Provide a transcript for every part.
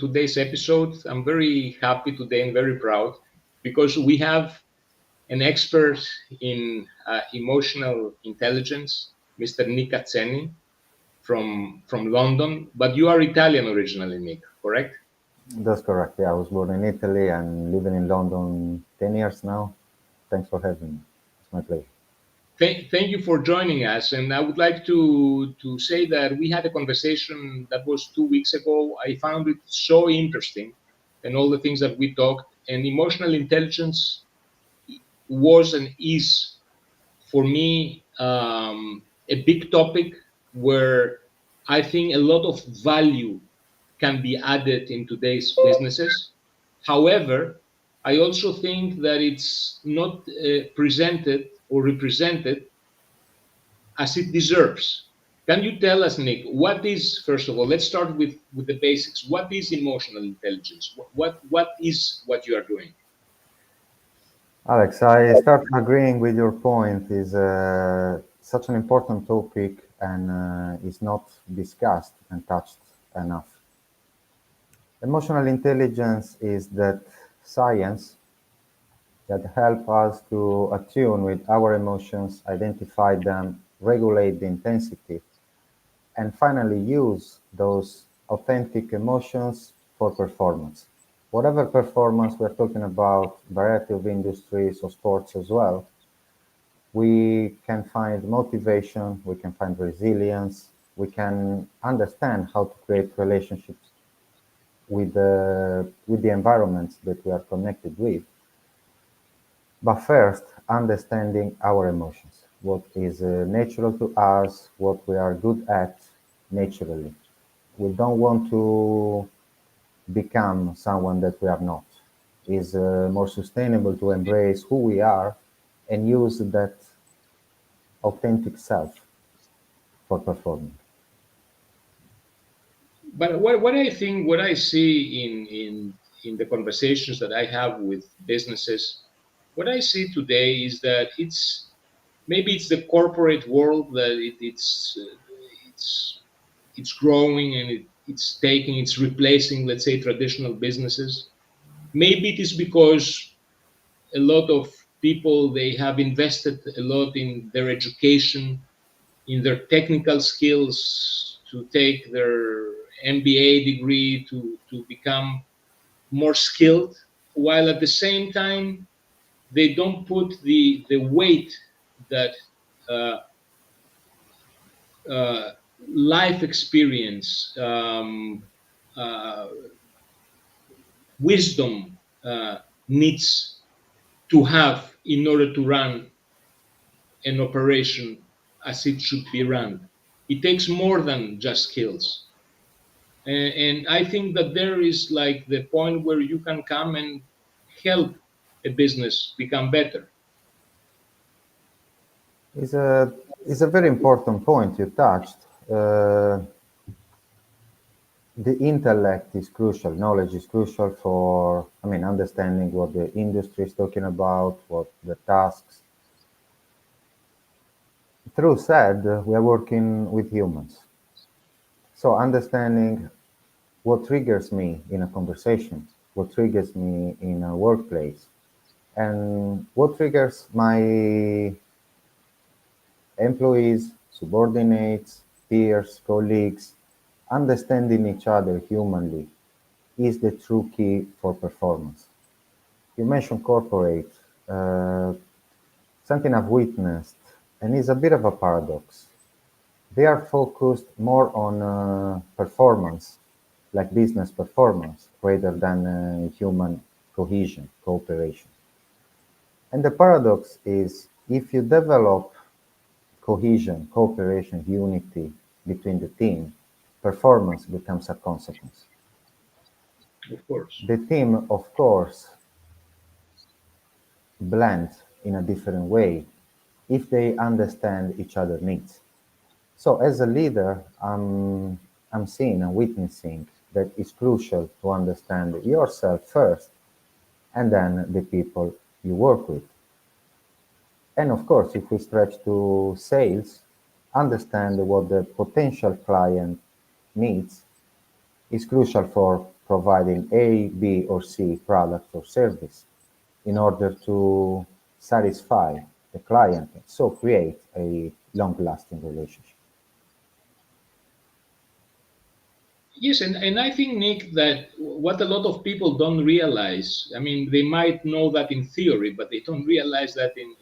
today's episode. I'm very happy today and very proud because we have an expert in emotional intelligence, Mr. Nick Atzeni from London. But you are Italian originally, Nick, correct? That's correct. Yeah, I was born in Italy and living in London 10 years now. Thanks for having me. It's my pleasure. Thank you for joining us. And I would like to say that we had a conversation that was 2 weeks ago. I found it so interesting and all the things that we talked. And emotional intelligence was and is, for me, a big topic where I think a lot of value can be added in today's businesses. However, I also think that it's not presented or represented as it deserves. Can you tell us, Nick, what is, first of all, let's start with the basics. What is emotional intelligence? What is what you are doing? Alex, I start agreeing with your point. Is such an important topic and is not discussed and touched enough. Emotional intelligence is that science that help us to attune with our emotions, identify them, regulate the intensity, and finally use those authentic emotions for performance. Whatever performance we're talking about, variety of industries or sports as well, we can find motivation, we can find resilience, we can understand how to create relationships with the environments that we are connected with. But first, understanding our emotions, what is natural to us, what we are good at naturally. We don't want to become someone that we are not. It's more sustainable to embrace who we are and use that authentic self for performing. But what I think, what I see in the conversations that I have with businesses, what I see today is that maybe it's the corporate world that it's it's growing and it's replacing, let's say, traditional businesses. Maybe it is because a lot of people, they have invested a lot in their education, in their technical skills to take their MBA degree to become more skilled, while at the same time they don't put the weight that uh, uh, life experience, uh, wisdom needs to have in order to run an operation as it should be run. It takes more than just skills. And I think that there is like the point where you can come and help a business become better. Is a is a very important point you touched. The intellect is crucial. Knowledge is crucial for, I mean, understanding what the industry is talking about, what the tasks. Through said, we are working with humans. So understanding what triggers me in a conversation, what triggers me in a workplace, and what triggers my employees, subordinates, peers, colleagues, understanding each other humanly is the true key for performance. You mentioned corporate, uh, something I've witnessed, and it's a bit of a paradox. They are focused more on performance, like business performance, rather than human cohesion, cooperation. And the paradox is if you develop cohesion, cooperation, unity between the team, performance becomes a consequence. Of course. The team, of course, blend in a different way if they understand each other's needs. So as a leader, I'm seeing and witnessing that it's crucial to understand yourself first and then the people you work with. And of course, if we stretch to sales, understand what the potential client needs is crucial for providing A, B, or C product or service in order to satisfy the client, so create a long-lasting relationship. Yes, and I think, Nick, that what a lot of people don't realize, I mean, they might know that in theory, but they don't realize that in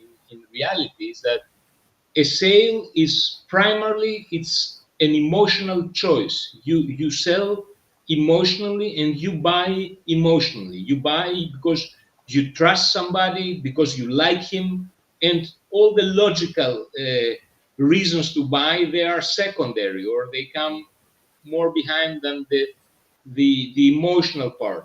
reality, is that a sale is primarily it's an emotional choice. You sell emotionally and you buy emotionally. You buy because you trust somebody, because you like him, and all the logical reasons to buy, they are secondary, or they come more behind than the emotional part.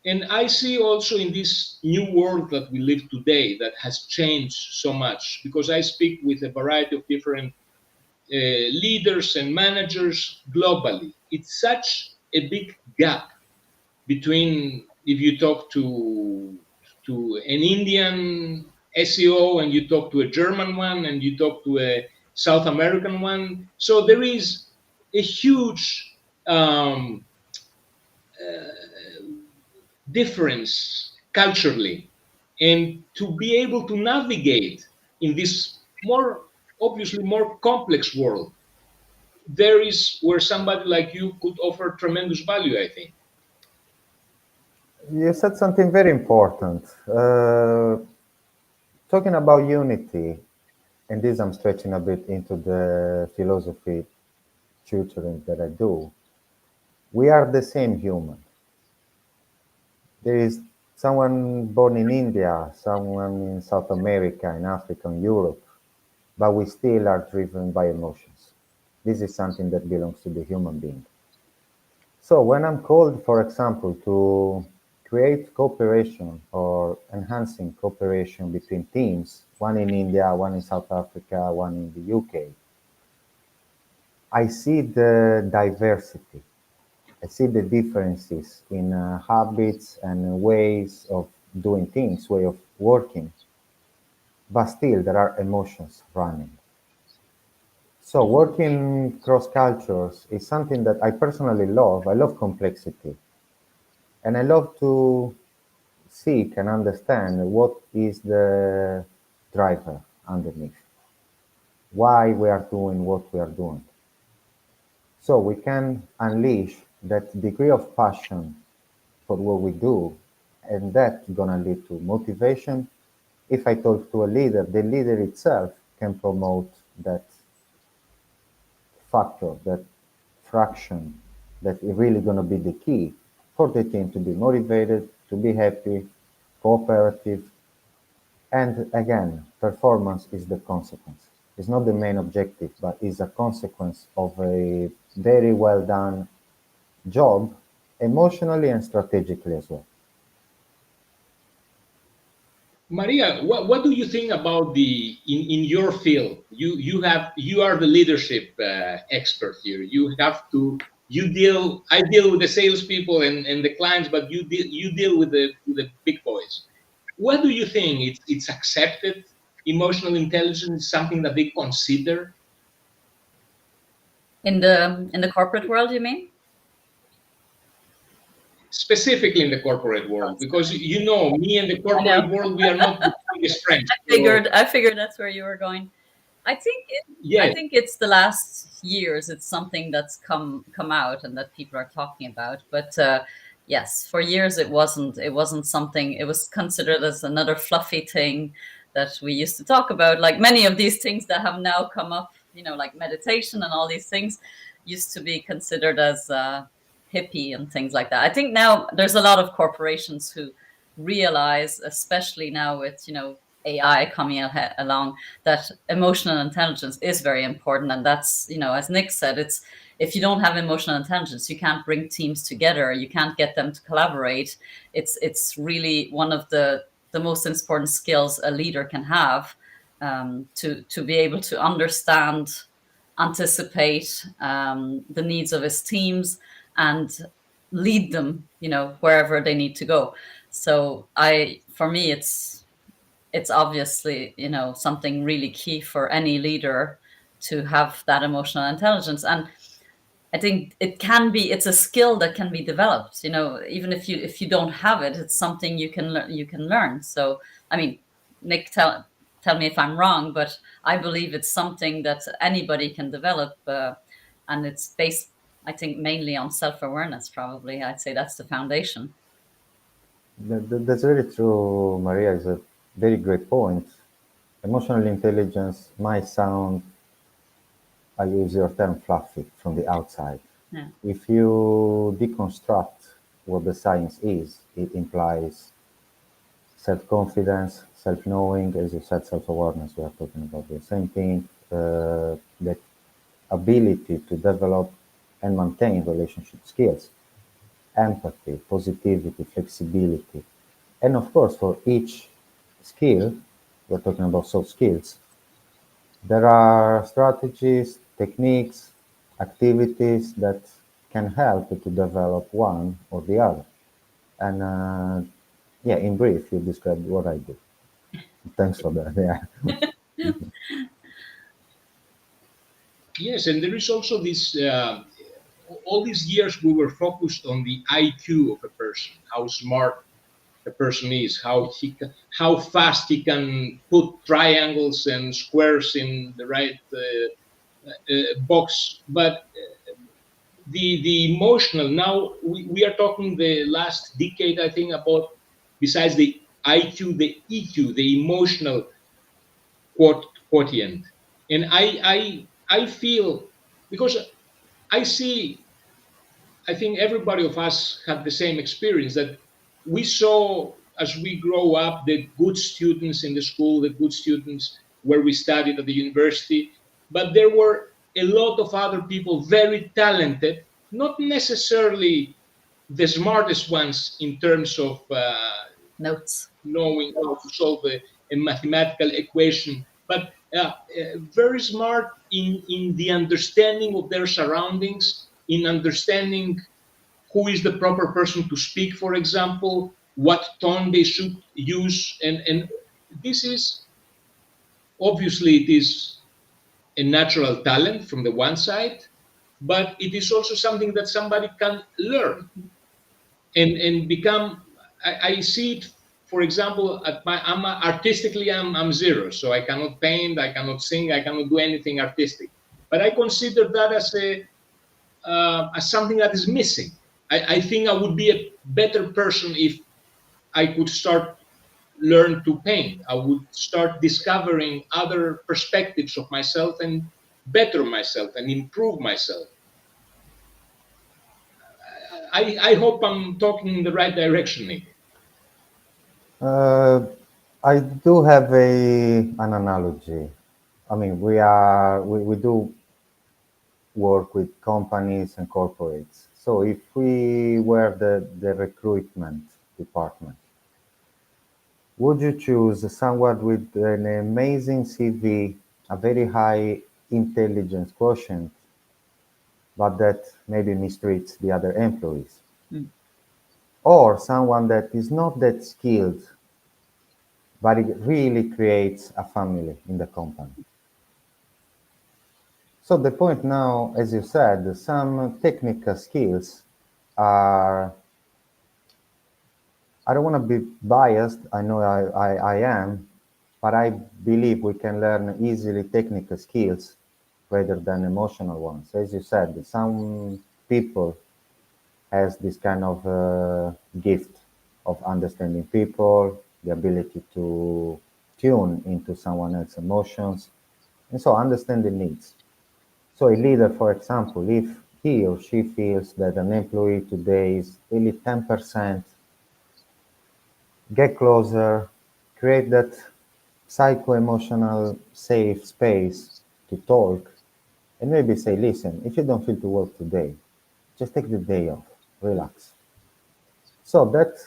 And I see also in this new world that we live today that has changed so much, because I speak with a variety of different leaders and managers globally. It's such a big gap between if you talk to an Indian SEO and you talk to a German one and you talk to a South American one. So there is a huge difference culturally, and to be able to navigate in this more obviously more complex world, there is where somebody like you could offer tremendous value, I think. You said something very important. Talking about unity, and this I'm stretching a bit into the philosophy tutoring that I do. We are the same human. There is someone born in India, someone in South America, in Africa, in Europe, but we still are driven by emotions. This is something that belongs to the human being. So when I'm called, for example, to create cooperation or enhancing cooperation between teams, one in India, one in South Africa, one in the UK, I see the diversity. I see the differences in habits and ways of doing things, way of working, but still there are emotions running. So working cross cultures is something that I personally love. I love complexity, and I love to seek and understand what is the driver underneath, why we are doing what we are doing. So we can unleash that degree of passion for what we do, and that's gonna lead to motivation. If I talk to a leader, the leader itself can promote that factor, that fraction that is really gonna be the key for the team to be motivated, to be happy, cooperative, and again, performance is the consequence. It's not the main objective, but is a consequence of a very well done job, emotionally and strategically as well. Maria, what do you think about in your field? You are the leadership expert here. You have to you deal. I deal with the salespeople and the clients, but you deal with the big boys. What do you think? It's accepted. Emotional intelligence is something that they consider, In the corporate world, you mean? specifically in the corporate world, because you know me and the I know. corporate world, we are not the biggest friends. So I figured that's where you were going. I yes, think it's the last years. It's something that's come out and that people are talking about. But yes, for years it wasn't. It wasn't something. It was considered as another fluffy thing that we used to talk about. Like many of these things that have now come up, like meditation and all these things, used to be considered as hippie and things like that. I think now there's a lot of corporations who realize, especially now with AI coming along, that emotional intelligence is very important. And that's, as Nick said, it's if you don't have emotional intelligence, you can't bring teams together, you can't get them to collaborate. It's really one of the most important skills a leader can have, to be able to understand, anticipate the needs of his teams, and lead them, wherever they need to go. So for me, it's obviously, something really key for any leader to have that emotional intelligence. And I think it's a skill that can be developed, you know, even if you don't have it, it's something you can learn. So, I mean, Nick, tell me if I'm wrong, but I believe it's something that anybody can develop, and it's based, I think, mainly on self-awareness. Probably, I'd say that's the foundation. That's very true, Maria. Is a very great point. Emotional intelligence might sound, I use your term, fluffy from the outside. Yeah. If you deconstruct what the science is, it implies self-confidence, self-knowing, as you said, self-awareness. We are talking about the same thing. The ability to develop and maintain relationship skills, empathy, positivity, flexibility. And of course, for each skill, we're talking about soft skills, there are strategies, techniques, activities that can help to develop one or the other. And yeah, in brief, you described what I do. Thanks for that. Yeah. Yes, and there is also this. All these years we were focused on the IQ of a person, how smart a person is, how fast he can put triangles and squares in the right box. But the emotional, now we are talking the last decade, I think, about, besides the IQ, the EQ, the emotional quotient. And I feel, because I see, I think everybody of us had the same experience, that we saw as we grow up the good students in the school, the good students where we studied at the university, but there were a lot of other people very talented, not necessarily the smartest ones in terms of Notes. knowing how to solve a mathematical equation, but very smart in the understanding of their surroundings, in understanding who is the proper person to speak, for example, what tone they should use. And this is, obviously, it is a natural talent from the one side, but it is also something that somebody can learn and become. I see it, for example, at artistically, I'm zero, so I cannot paint, I cannot sing, I cannot do anything artistic. But I consider that as something that is missing. I think I would be a better person if I could start learn to paint. I would start discovering other perspectives of myself and better myself and improve myself. I hope I'm talking in the right direction, Nick. Uh, I do have an analogy. I mean, we do work with companies and corporates. So if we were the recruitment department, would you choose someone with an amazing CV, a very high intelligence quotient, but that maybe mistreats the other employees? Mm. Or someone that is not that skilled, but it really creates a family in the company? So the point now, as you said, some technical skills are, I don't want to be biased, I know I am, but I believe we can learn easily technical skills rather than emotional ones. As you said, some people has this kind of gift of understanding people, the ability to tune into someone else's emotions, and so understand the needs. So a leader, for example, if he or she feels that an employee today is really 10%, get closer, create that psycho-emotional safe space to talk, and maybe say, listen, if you don't feel to work today, just take the day off, relax. So that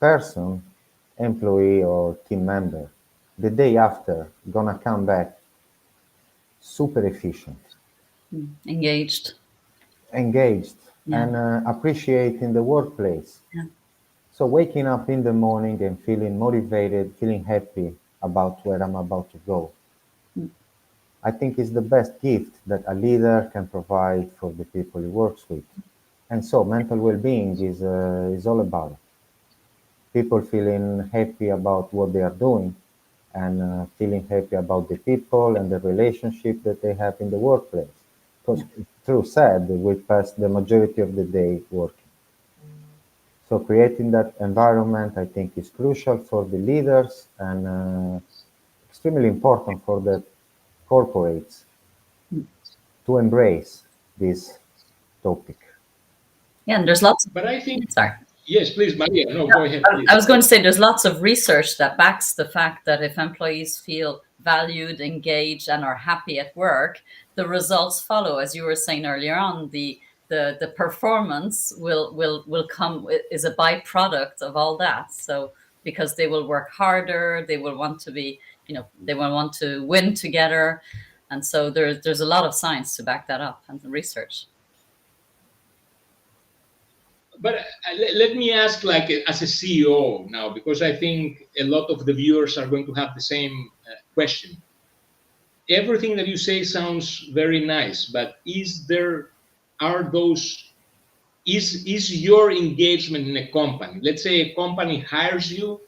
person, employee or team member, the day after, gonna come back super efficient, Engaged. engaged, Yeah. and appreciating the workplace. Yeah. So waking up in the morning and feeling motivated, feeling happy about where I'm about to go. I think is the best gift that a leader can provide for the people he works with. And so mental well-being is all about people feeling happy about what they are doing and feeling happy about the people and the relationship that they have in the workplace. Because, true said, we pass the majority of the day working. So creating that environment, I think, is crucial for the leaders and extremely important for the corporates to embrace this topic. Yeah, and there's lots of, But I think, sorry. yes, please, Maria. No, go ahead, I please. was going to say there's lots of research that backs the fact that if employees feel valued, engaged, and are happy at work, the results follow. As you were saying earlier on, the performance will come is a byproduct of all that. So because they will work harder, they will want to be, they will want to win together, and so there's a lot of science to back that up and research. But let me ask, like, as a CEO now, because I think a lot of the viewers are going to have the same question. Everything that you say sounds very nice, but are those, is your engagement in a company, let's say a company hires you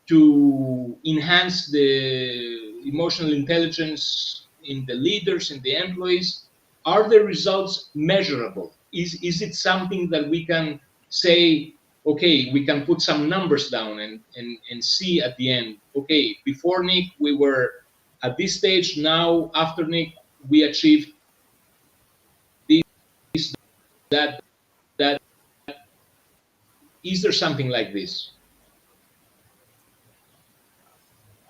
to enhance the emotional intelligence in the leaders, in the employees, are the results measurable? Is it something that we can say, okay, we can put some numbers down and see at the end, okay, before Nick, we were at this stage, now after Nick, we achieved this, that, that. Is there something like this?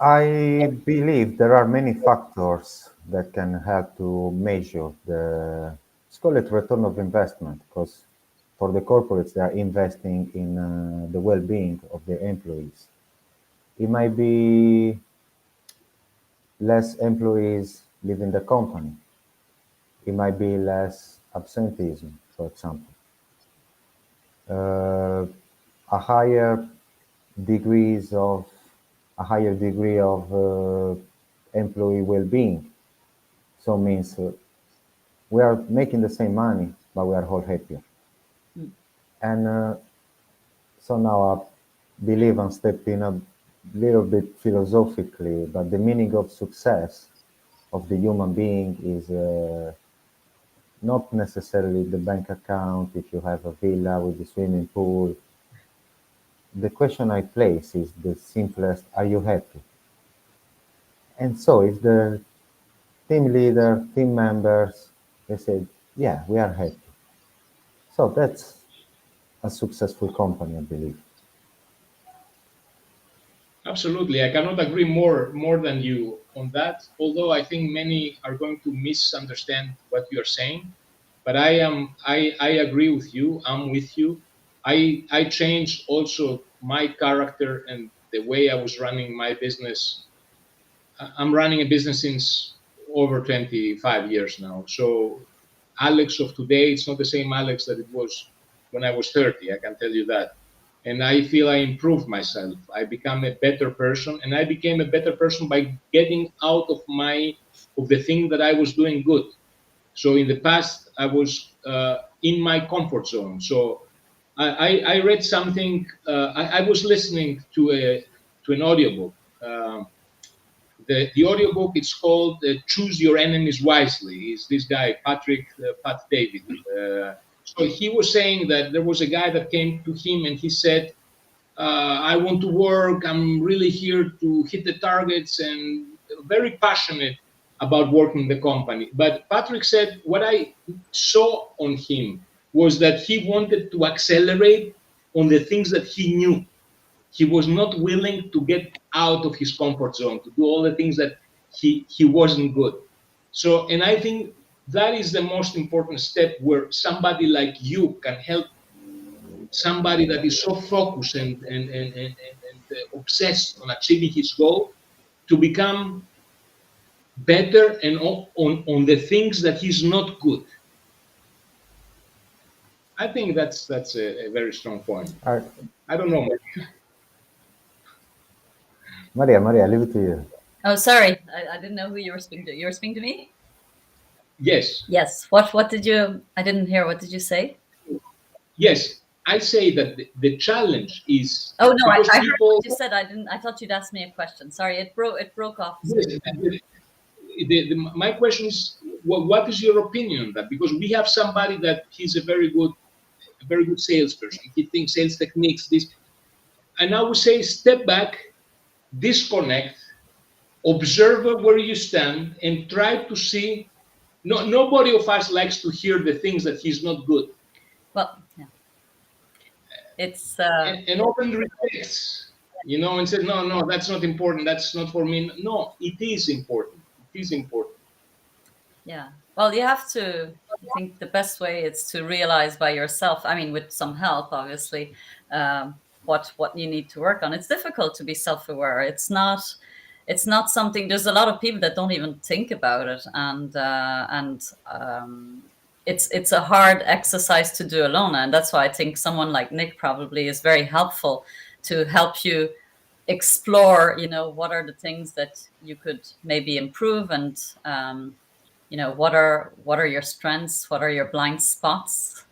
I believe there are many factors that can help to measure let's call it return of investment, because for the corporates, they are investing in the well-being of their employees. It might be less employees leaving the company. It might be less absenteeism, for example. Uh, a higher degrees of a higher degree of employee well-being. So means we are making the same money, but we are all happier. And so now I believe I'm stepping a little bit philosophically, but the meaning of success of the human being is not necessarily the bank account, if you have a villa with a swimming pool. The question I place is the simplest, are you happy? And so if the team leader, team members, they said, yeah, we are happy. So that's a successful company, I believe. Absolutely, I cannot agree more than you on that. Although I think many are going to misunderstand what you are saying, but I agree with you. I'm with you. I changed also my character and the way I was running my business. I'm running a business since over 25 years now. So Alex of today, it's not the same Alex that it was when I was 30. I can tell you that. And I feel I improved myself. I become a better person, and I became a better person by getting out of the thing that I was doing good. So in the past, I was in my comfort zone. So I read something. I was listening to an audiobook. The audiobook, it's called Choose Your Enemies Wisely. It's this guy, Pat David. So he was saying that there was a guy that came to him and he said, I want to work. I'm really here to hit the targets and very passionate about working the company. But Patrick said, what I saw on him was that he wanted to accelerate on the things that he knew. He was not willing to get out of his comfort zone, to do all the things that he wasn't good. So, and I think that is the most important step, where somebody like you can help somebody that is so focused and obsessed on achieving his goal to become better and on the things that he's not good. I think that's a very strong point. All right. I don't know. Maria, leave it to you. Oh, sorry, I didn't know who you were speaking to. You were speaking to me? Yes, Yes. What did you? I didn't hear. What did you say? yes. I say that the challenge is Oh no, because I heard people. what you said. I didn't. I thought you'd ask me a question. Sorry, it broke off. Yes, my question is, what is your opinion on that? Because we have somebody that he's a very good salesperson. He thinks sales techniques, this, and I would say step back, disconnect, observe where you stand, and try to see. No, nobody of us likes to hear the things that he's not good, Well, yeah, it's and often rejects, and says, no, no, that's not important. That's not for me. No, it is important. It is important. yeah. Well, you have to. I think the best way is to realize by yourself. I mean, with some help, obviously, what you need to work on. It's difficult to be self-aware. It's not something. There's a lot of people that don't even think about it, and it's a hard exercise to do alone, and that's why I think someone like Nick probably is very helpful to help you explore. What are the things that you could maybe improve, and what are your strengths, what are your blind spots,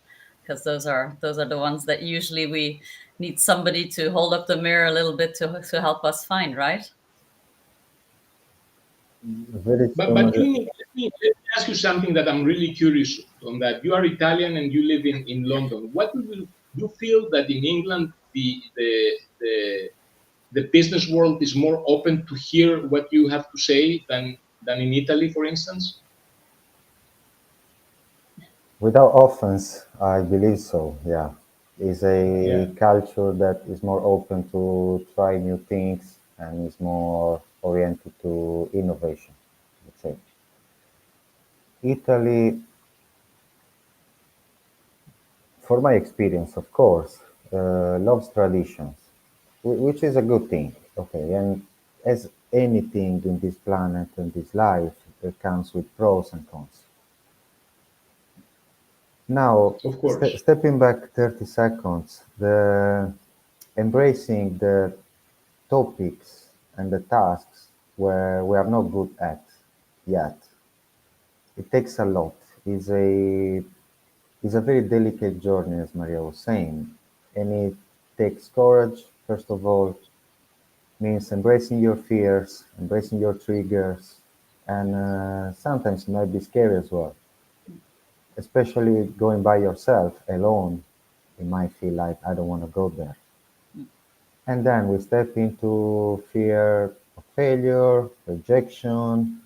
because those are the ones that usually we need somebody to hold up the mirror a little bit to help us find, right? Very But true, Maria. let me ask you something that I'm really curious on. That you are Italian and you live in London. What do you feel that in England the the business world is more open to hear what you have to say than in Italy, for instance? Without offense, I believe so. Yeah, is a Yeah, culture that is more open to try new things and is more oriented to innovation. Let's say Italy, for my experience, of course, loves traditions, which is a good thing. Okay, and as anything in this planet and this life, it comes with pros and cons. Now, of course. stepping back 30 seconds, the embracing the topics and the tasks where we are not good at yet. It takes a lot. It's a very delicate journey, as Maria was saying, and it takes courage. First of all, means embracing your fears, embracing your triggers, and sometimes it might be scary as well. Especially going by yourself alone, it might feel like I don't want to go there. And then we step into fear of failure, rejection.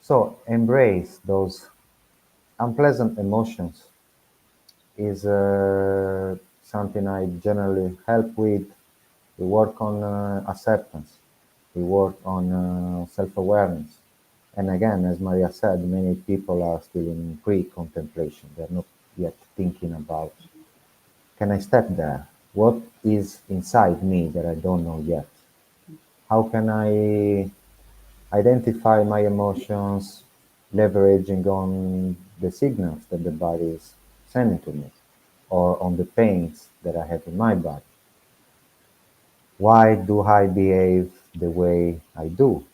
So embrace those unpleasant emotions is something I generally help with. We work on acceptance. We work on self-awareness. And again, as Maria said, many people are still in pre-contemplation. They're not yet thinking about, can I step there? What is inside me that I don't know yet? How can I identify my emotions, leveraging on the signals that the body is sending to me, or on the pains that I have in my body? Why do I behave the way I do?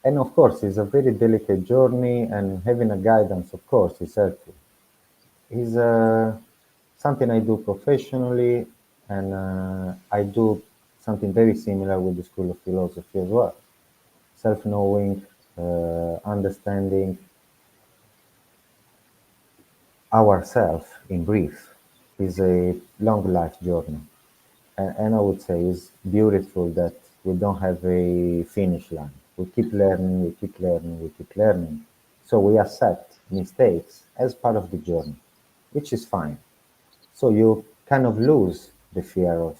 And of course, it's a very delicate journey, and having a guidance, of course, is helpful. Is something I do professionally, and I do something very similar with the School of Philosophy as well. Self-knowing, understanding ourselves in brief is a long life journey. And I would say it's beautiful that we don't have a finish line. We keep learning, we keep learning, we keep learning. So we accept mistakes as part of the journey, which is fine. So you kind of lose the fear of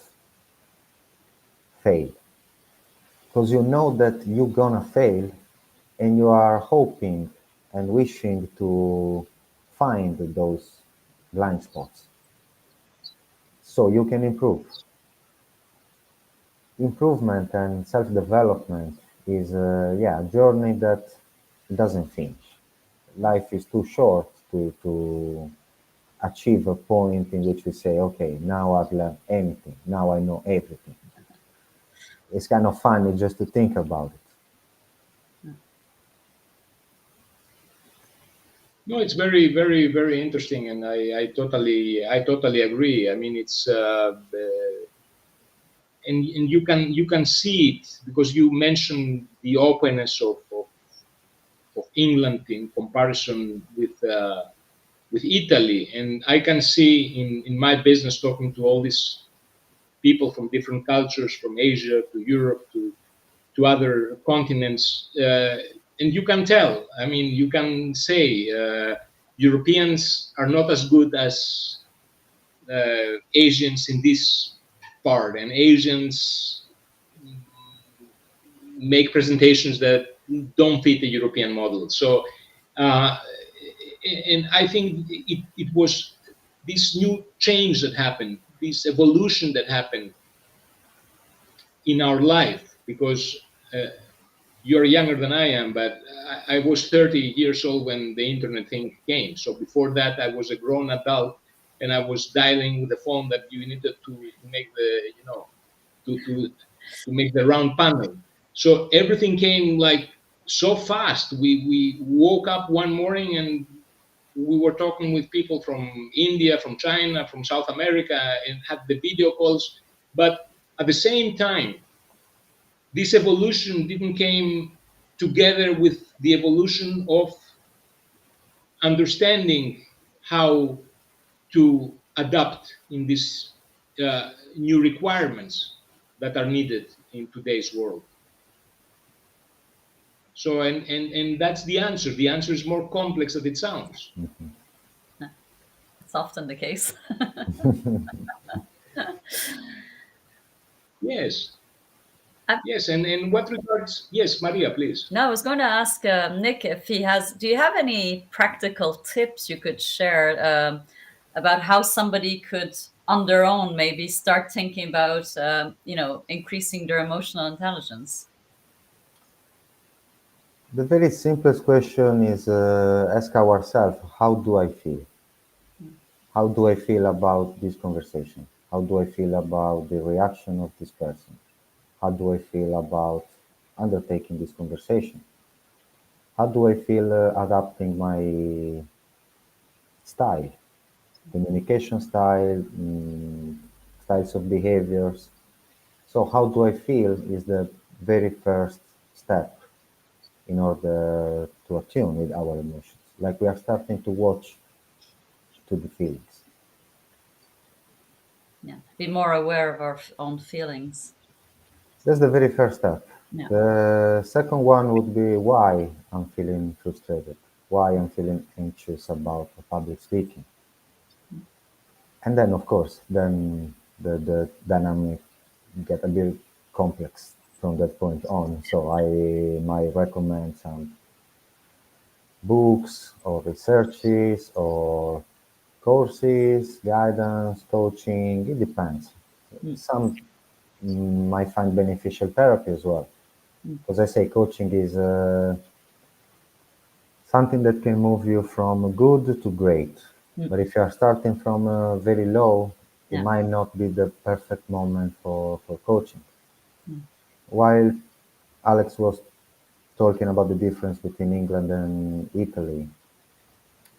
fail because you know that you're gonna fail and you are hoping and wishing to find those blind spots so you can improve. Improvement and self-development is a journey that doesn't finish. Life is too short to achieve a point in which we say, okay, now I've learned anything, now I know everything. it's kind of funny just to think about it. No, it's very, very, very interesting, and I totally agree. I mean, it's and you can see it because you mentioned the openness of England in comparison with Italy, and I can see in my business talking to all these people from different cultures, from Asia to Europe to other continents, and you can tell. I mean, you can say Europeans are not as good as Asians in this part, and Asians make presentations that don't fit the European model. So, and I think it was this new change that happened, this evolution that happened in our life, because you're younger than I am, but I was 30 years old when the internet thing came. So before that, I was a grown adult, and I was dialing with the phone that you needed to make the, to make the round panel. So everything came like so fast. We woke up one morning and we were talking with people from India, from China, from South America, and had the video calls. But at the same time, this evolution didn't came together with the evolution of understanding how to adapt in these new requirements that are needed in today's world. So, and that's the answer. The answer is more complex than it sounds. It's often the case. Yes. I- Yes, and what regards, yes, Maria, please. No, I was going to ask Nick if he has. Do you have any practical tips you could share about how somebody could, on their own, maybe start thinking about, increasing their emotional intelligence? The very simplest question is ask ourselves, how do I feel? How do I feel about this conversation? How do I feel about the reaction of this person? How do I feel about undertaking this conversation? How do I feel adapting my style, communication style, styles of behaviors? So, how do I feel is the very first step in order to attune with our emotions. Like we are starting to watch to the feelings. Yeah, be more aware of our own feelings. That's the very first step. Yeah. The second one would be why I'm feeling frustrated, why I'm feeling anxious about public speaking. And then, of course, then the dynamic get a bit complex from that point on. So I might recommend some books or researches or courses, guidance, coaching. It depends. Some might find beneficial therapy as well. Because I say coaching is something that can move you from good to great. But if you are starting from very low, it Yeah. might not be the perfect moment for coaching. While Alex was talking about the difference between England and Italy,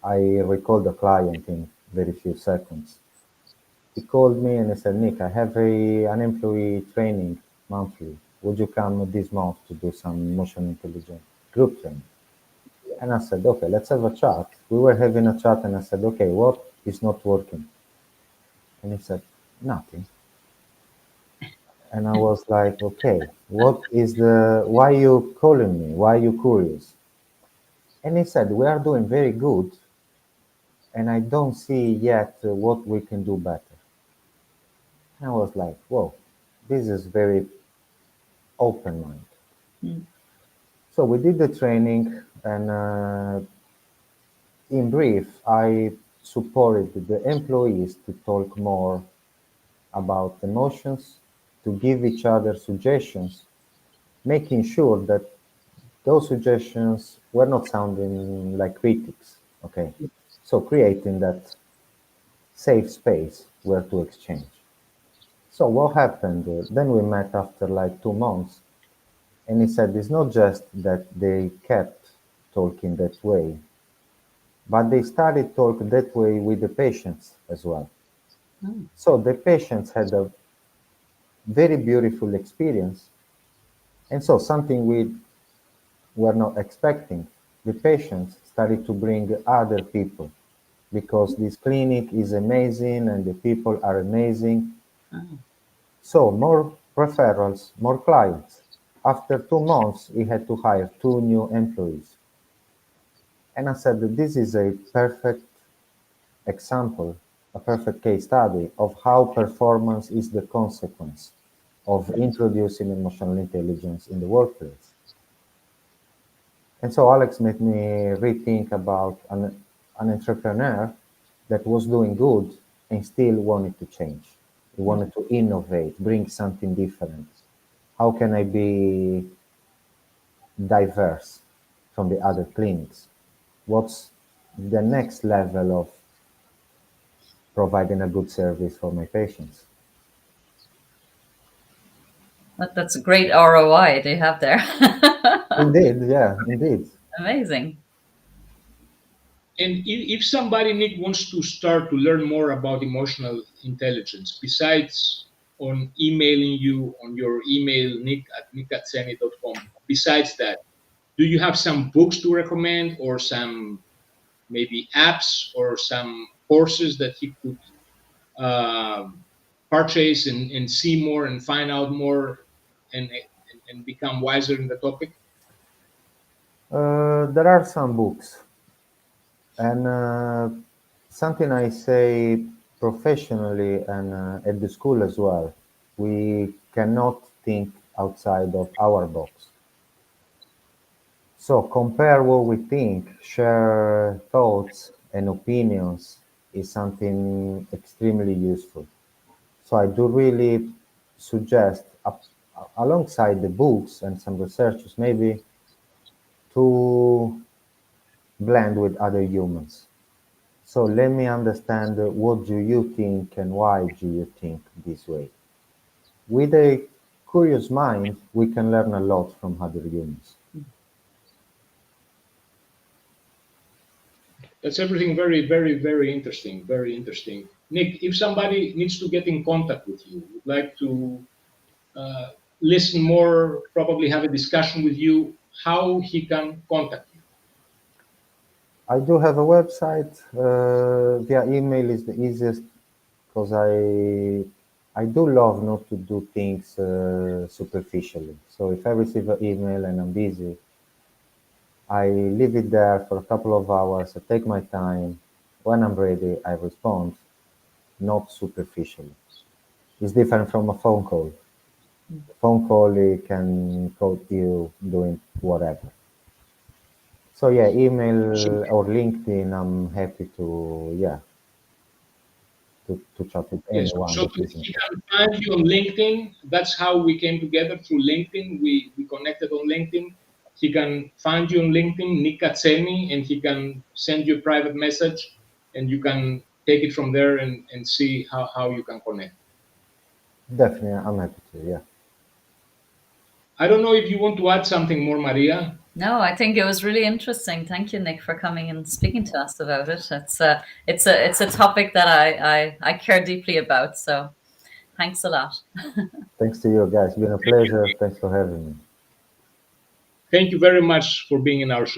I recalled a client in very few seconds. He called me and he said, Nick, I have an employee training monthly. Would you come this month to do some emotional intelligence group training? And I said, okay, let's have a chat. We were having a chat and I said, okay, what is not working? And he said, nothing. And I was like, okay, why you calling me? Why are you curious? And he said, we are doing very good and I don't see yet what we can do better. And I was like, whoa, this is very open mind. So we did the training, and in brief, I supported the employees to talk more about emotions, to give each other suggestions, making sure that those suggestions were not sounding like critics. Okay, so creating that safe space where to exchange. So what happened? Then we met after like 2 months, and he said it's not just that they kept talking that way, but they started talk that way with the patients as well. Mm. So the patients had a very beautiful experience, and so something we were not expecting. The patients started to bring other people because this clinic is amazing and the people are amazing. Oh. So more referrals, more clients. After 2 months, he had to hire 2 new employees. And I said that this is a perfect example, a perfect case study of how performance is the consequence of introducing emotional intelligence in the workplace. And so Alex made me rethink about an entrepreneur that was doing good and still wanted to change. He wanted to innovate, bring something different. How can I be diverse from the other clinics? What's the next level of providing a good service for my patients? That's a great ROI they have there. Indeed, yeah, indeed. Amazing. And if somebody, Nick, wants to start to learn more about emotional intelligence, besides on emailing you on your email, nick@nickatzeni.com, besides that, do you have some books to recommend or some maybe apps or some courses that he could purchase and see more and find out more and become wiser in the topic? There are some books, and something I say professionally and at the school as well. We cannot think outside of our box. So compare what we think, share thoughts and opinions is something extremely useful. So I do really suggest, alongside the books and some researchers, maybe to blend with other humans. So let me understand what do you think and why do you think this way. With a curious mind, we can learn a lot from other humans. That's everything very, very, very interesting. Very interesting. Nick, if somebody needs to get in contact with you, would like to uh, listen more, probably have a discussion with you, how he can contact you. I do have a website. Via email is the easiest because I do love not to do things superficially. So if I receive an email and I'm busy, I leave it there for a couple of hours. I take my time. When I'm ready, I respond, not superficially. It's different from a phone call. A phone call it can quote you doing whatever. So yeah, So, email or LinkedIn. I'm happy to to chat with yes, anyone so that is he interested. can find you on LinkedIn. That's how we came together through LinkedIn. We connected on LinkedIn. He can find you on LinkedIn, Nick Atzeni, and he can send you a private message and you can take it from there and see how you can connect. Definitely, I'm happy to. Yeah. I don't know if you want to add something more, Maria. No, I think it was really interesting. Thank you, Nick, for coming and speaking to us about it. It's a topic that I care deeply about. So thanks a lot. Thanks to you guys. It's been a pleasure. Thanks for having me. Thank you very much for being in our show.